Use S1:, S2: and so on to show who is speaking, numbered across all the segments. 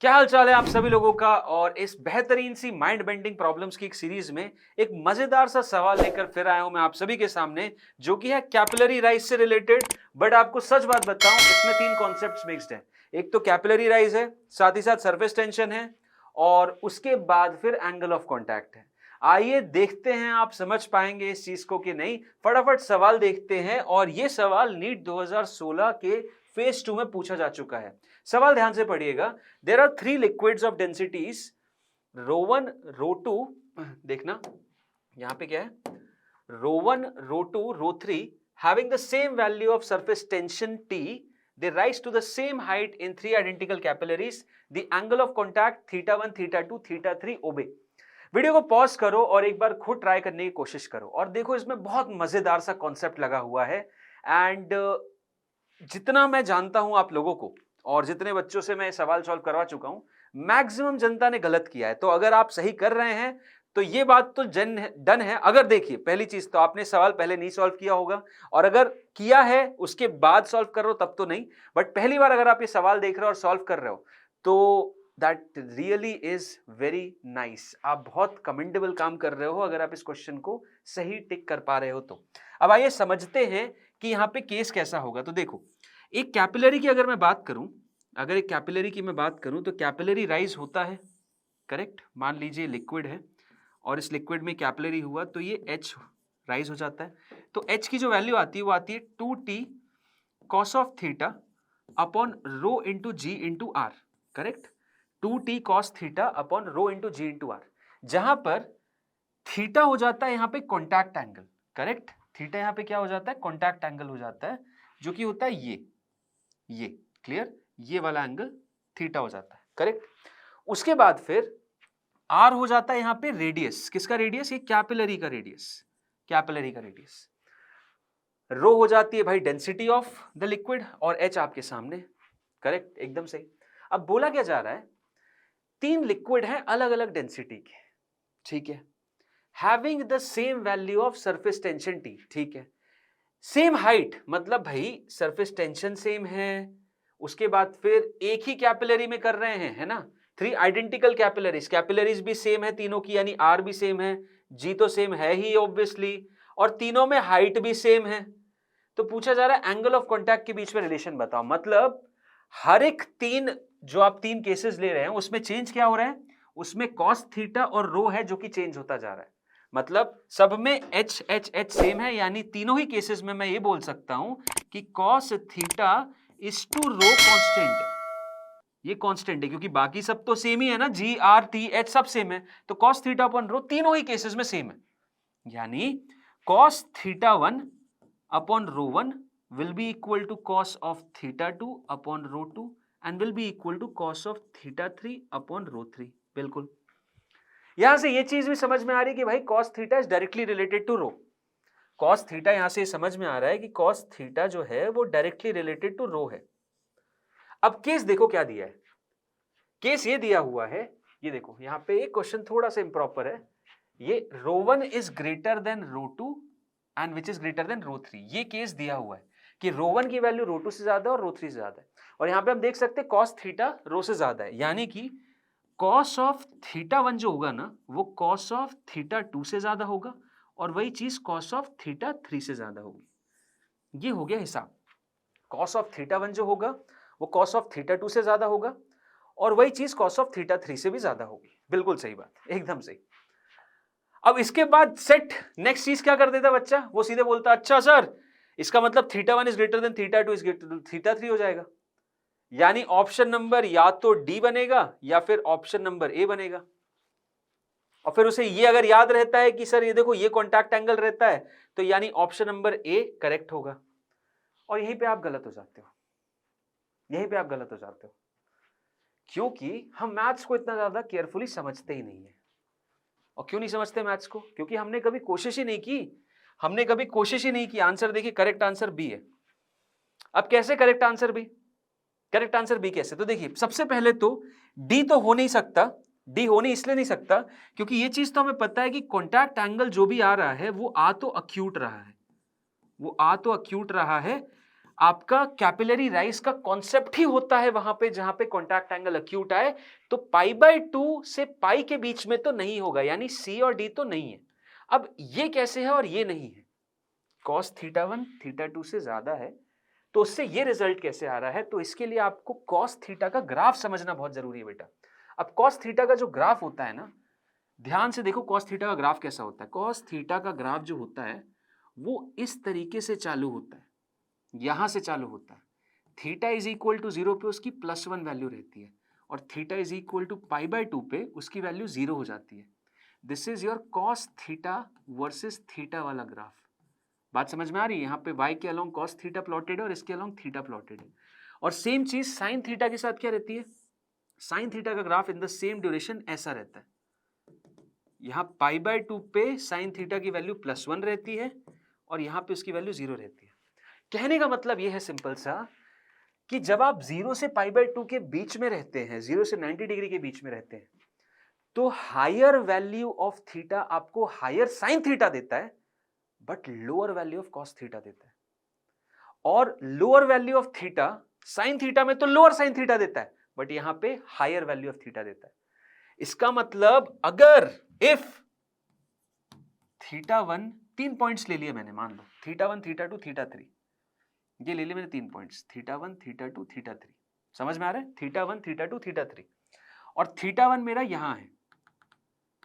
S1: क्या हाल चाल है आप सभी लोगों का। और इस बेहतरीन सी माइंड बेंडिंग प्रॉब्लम्स की एक सीरीज में एक मजेदार सा सवाल लेकर फिर आया हूं मैं आप सभी के सामने, जो कि है कैपिलरी राइज से रिलेटेड। बट आपको सच बात बताऊं, इसमें तीन कॉन्सेप्ट्स मिक्स्ड हैं। एक तो कैपिलरी राइज है, साथ ही साथ सरफेस टेंशन है, और उसके बाद फिर एंगल ऑफ कॉन्टैक्ट है। आइए देखते हैं आप समझ पाएंगे इस चीज को कि नहीं। फटाफट सवाल देखते हैं, और ये सवाल नीट 2016 के फेज 2 में पूछा जा चुका है। सवाल ध्यान से पढ़िएगा। There are three liquids of densities रो1 रो2। देखना यहां पे क्या है, रो1 रो2 रो3 having the same value of surface tension T, they rise to the same height in three identical capillaries. The angle of contact θ1 θ2 θ3 obey. Video को पॉज करो और एक बार खुद ट्राई करने की कोशिश करो और देखो, इसमें बहुत मजेदार सा कॉन्सेप्ट लगा हुआ है। एंड जितना मैं जानता हूं आप लोगों को, और जितने बच्चों से मैं सवाल सॉल्व करवा चुका हूं, मैक्सिमम जनता ने गलत किया है। तो अगर आप सही कर रहे हैं तो ये बात तो डन है। अगर देखिए, पहली चीज तो आपने सवाल पहले नहीं सॉल्व किया होगा, और अगर किया है उसके बाद सॉल्व कर रहे हो तब तो नहीं, बट पहली बार अगर आप ये सवाल देख रहे हो और सॉल्व कर रहे हो तो that really is very nice. आप बहुत कमेंडेबल काम कर रहे हो अगर आप इस क्वेश्चन को सही टिक कर पा रहे हो तो। अब आइए समझते हैं कि यहाँ पे केस कैसा होगा। तो देखो, एक कैपिलरी की अगर मैं बात करूं, अगर एक कैपिलरी की मैं बात करूं तो कैपिलरी राइज होता है, करेक्ट। मान लीजिए लिक्विड है और इस लिक्विड में कैपिलरी हुआ तो ये H राइज हो जाता है। तो H की जो वैल्यू आती है वो आती है 2t cos of theta upon rho into g into r, correct. 2t cos theta upon rho into g into r, जहां पर थीटा हो जाता है यहाँ पे कॉन्टैक्ट एंगल, करेक्ट। थीटा यहाँ पे क्या हो जाता है, कॉन्टैक्ट एंगल हो जाता है, जो कि होता है ये क्लियर, ये वाला एंगल थीटा हो जाता है, करेक्ट। उसके बाद फिर आर हो जाता है यहाँ पे रेडियस, किसका रेडियस, ये कैपिलरी का रेडियस, कैपिलरी का रेडियस। रो हो जाती है भाई डेंसिटी ऑफ द लिक्विड, और एच आपके सामने, करेक्ट, एकदम सही। अब बोला क्या जा रहा है, तीन लिक्विड हैं अलग अलग डेंसिटी के, ठीक है, having the same value of surface tension T, ठीक है, सेम हाइट, मतलब भाई सरफेस टेंशन सेम है, उसके बाद फिर एक ही कैपिलरी में कर रहे हैं, है ना। थ्री आइडेंटिकल कैपिलरीज, कैपिलरीज भी सेम है तीनों की, यानी आर भी सेम है, जी तो सेम है ही ऑब्वियसली, और तीनों में हाइट भी सेम है। तो पूछा जा रहा है एंगल ऑफ कॉन्टैक्ट के बीच में रिलेशन बताओ। मतलब हर एक तीन, जो आप तीन केसेस ले रहे हैं उसमें चेंज क्या हो रहा है, उसमें कॉस थीटा और रो है जो कि चेंज होता जा रहा है। मतलब सब में एच एच एच सेम है, यानी तीनों ही केसेस में मैं ये बोल सकता हूं कि cos theta is to rho constant, ये कांस्टेंट है क्योंकि बाकी सब तो सेम ही है ना, जी आर टी एच सब सेम है, तो कॉस थीटा अपॉन रो तीनों ही केसेस में सेम है, यानी cos theta 1 upon rho 1 will be equal to cos of theta 2 upon rho 2 and will be equal to cos of theta 3 upon rho 3। बिल्कुल, यहां से ये चीज भी समझ में आ रही है कि भाई cos theta is directly related to rho. cos theta यहां से समझ में आ रहा है कि cos थीटा जो है वो डायरेक्टली रिलेटेड टू रो है। अब केस देखो क्या दिया है, केस ये दिया हुआ है, ये देखो यहां पे एक क्वेश्चन थोड़ा सा इंप्रॉपर है, ये रो1 इज ग्रेटर देन रो2 and which is greater than रो3, ये केस दिया हुआ है कि रो1 की वैल्यू रो2 से ज्यादा है और रो3 से ज्यादा है। और यहां पे हम देख सकते हैं cos थीटा रो से ज्यादा है, यानी कि cos ऑफ थीटा 1 जो होगा ना वो cos ऑफ थीटा 2 से ज्यादा होगा, और वही चीज cos ऑफ थीटा 3 से ज्यादा होगी। ये हो गया हिसाब, cos ऑफ थीटा 1 जो होगा वो cos ऑफ थीटा 2 से ज्यादा होगा, और वही चीज cos ऑफ थीटा 3 से भी ज्यादा होगी। बिल्कुल सही बात, एकदम सही। अब इसके बाद सेट नेक्स्ट चीज क्या कर देता बच्चा, वो सीधे बोलता अच्छा सर इसका मतलब theta 1 is greater then theta 2 is greater then theta 3 हो जाएगा, यानी ऑप्शन नंबर या तो डी बनेगा या फिर ऑप्शन नंबर ए बनेगा। और फिर उसे ये अगर याद रहता है कि सर ये देखो ये कॉन्टैक्ट एंगल रहता है, तो यानी ऑप्शन नंबर ए करेक्ट होगा। और यहीं पे आप गलत हो जाते हो, यहीं पे आप गलत हो जाते हो, क्योंकि हम मैथ्स को इतना ज्यादा केयरफुली समझते ही नहीं है। और क्यों नहीं समझते मैथ्स को, क्योंकि हमने कभी कोशिश ही नहीं की, हमने कभी कोशिश ही नहीं की। आंसर देखिए, करेक्ट आंसर बी है। अब कैसे correct answer B, correct answer B कैसे, तो देखिए सबसे पहले तो डी तो हो नहीं सकता, डी होने इसलिए नहीं सकता क्योंकि ये चीज तो हमें पता है कि कॉन्टैक्ट एंगल जो भी आ रहा है वो आ तो अक्यूट रहा है, वो आ तो अक्यूट रहा है। आपका कैपिलरी राइज का कॉन्सेप्ट ही होता है वहां पे जहां पे कॉन्टैक्ट एंगल अक्यूट आए, तो π/2 से पाई के बीच में तो नहीं होगा, यानी C और D तो नहीं है। अब ये कैसे है और ये नहीं है? cos θ1 θ2 से ज्यादा है, तो उससे ये रिजल्ट कैसे आ रहा है? तो इसके लिए आपको cos θ का ग्राफ समझना बहुत जरूरी है बेटा। अब cos θ का जो ग्राफ होता है ना, ध्यान से देखो cos θ का ग्राफ कैसा होता है। cos θ का ग्राफ जो होता है वो इस तरीके से चालू होता है, यहां से चालू होता है। थीटा इज इक्वल टू 0 पे उसकी +1 वैल्यू रहती है, और थीटा इज इक्वल टू π/2 पे उसकी वैल्यू 0 हो जाती है। This is your cos θ versus theta वाला ग्राफ। बात समझ में आ रही है? यहाँ पे y के अलोंग cos θ प्लॉटेड है और इसके अलोंग थीटा प्लॉटेड है। और सेम चीज sin θ के साथ क्या रहती है? sin θ का graph in the same duration ऐसा रहता है। यहाँ π/2 पे sin θ की वैल्यू +1 रहती है और यहाँ पे उसकी वैल्यू 0 रहती है। कहने का मतलब यह है सिंपल सा कि जब आप 0 से π/2 के बीच में रहते हैं, 0 से 90 डिग्री के बीच में रहते हैं, तो हायर वैल्यू ऑफ थीटा आपको हायर साइन थीटा देता है, but lower value of cos theta देता है। और lower value of theta sine theta में तो लोअर साइन थीटा देता है, बट यहां पे हायर वैल्यू ऑफ थीटा देता है। इसका मतलब अगर इफ θ1, 3 पॉइंट्स ले लिए मैंने, मान लो θ1 θ2 θ3, ये ले लिए मैंने 3 पॉइंट्स, θ1 θ2 θ3, समझ में आ रहा है? θ1 θ2 θ3, और θ1 मेरा यहां है,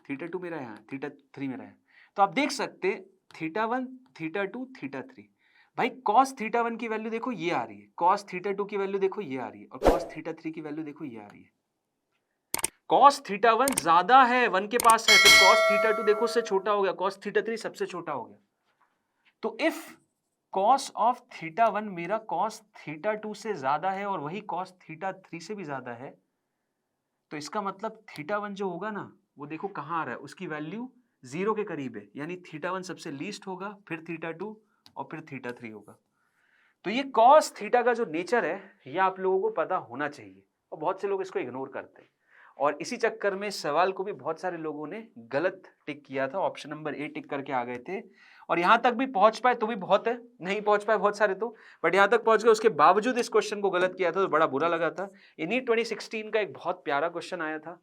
S1: θ2 मेरा यहां, θ3 मेरा है। तो आप देख सकते θ1 θ2 θ3, भाई cos θ1 की वैल्यू देखो ये आ रही है, cos θ2 की वैल्यू देखो ये आ रही है, और cos θ3 की वैल्यू देखो ये आ रही है। cos θ1 ज्यादा है, 1 के पास है, तो cos θ2 देखो उससे छोटा हो गया, cos θ3 सबसे छोटा हो गया। तो इफ cos ऑफ θ1 मेरा cos θ2 से ज्यादा है और वही cos θ3 से भी ज्यादा है, तो इसका मतलब θ1 जो होगा ना, वो देखो कहां आ रहा है, उसकी वैल्यू 0 के करीब है, यानी θ1 सबसे लीस्ट होगा, फिर θ2 और फिर θ3 होगा। तो ये cos θ का जो नेचर है, ये आप लोगों को पता होना चाहिए, और बहुत से लोग इसको इग्नोर करते हैं, और इसी चक्कर में सवाल को भी बहुत सारे लोगों ने गलत टिक किया था, ऑप्शन नंबर ए टिक करके आ गए थे, और यहां तक भी पहुंच पाए तो भी बहुत है, नहीं पहुंच पाए बहुत सारे तो, बट यहां तक पहुंच गए, उसके बावजूद इस क्वेश्चन को गलत किया था तो बड़ा बुरा लगा था। इन्हीं 2016 का एक बहुत प्यारा क्वेश्चन आया था,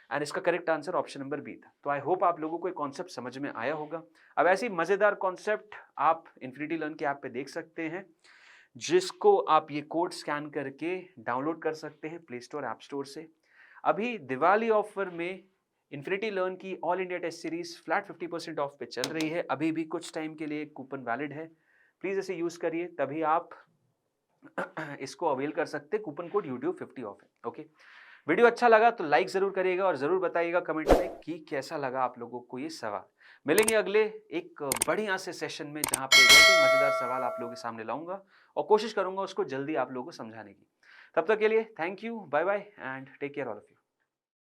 S1: एंड इसका correct answer option number B था। तो आई होप आप लोगों को कॉन्सेप्ट समझ में आया होगा। अब ऐसी मजेदार कॉन्सेप्ट आप इन्फिनिटी लर्न के ऐप पे देख सकते हैं, जिसको आप ये कोड स्कैन करके डाउनलोड कर सकते हैं प्ले स्टोर ऐप स्टोर से। अभी दिवाली ऑफर में इन्फिनिटी लर्न की all India test series flat 50% off पे चल रही है, अभी भी कुछ टाइम के लिए कूपन वैलिड है, प्लीज इसे यूज करिए, तभी आप इसको अवेल कर सकते। कूपन कोड YouTube 50 ऑफ है। ओके, वीडियो अच्छा लगा तो लाइक जरूर करिएगा और जरूर बताइएगा कमेंट में कि कैसा लगा आप लोगों को ये सवाल। मिलेंगे अगले एक बढ़िया से सेशन में, जहां पे ऐसे मजेदार सवाल आप लोगों के सामने लाऊंगा और कोशिश करूंगा उसको जल्दी आप लोगों को समझाने की। तब तक के लिए thank you, bye bye and take care all of you.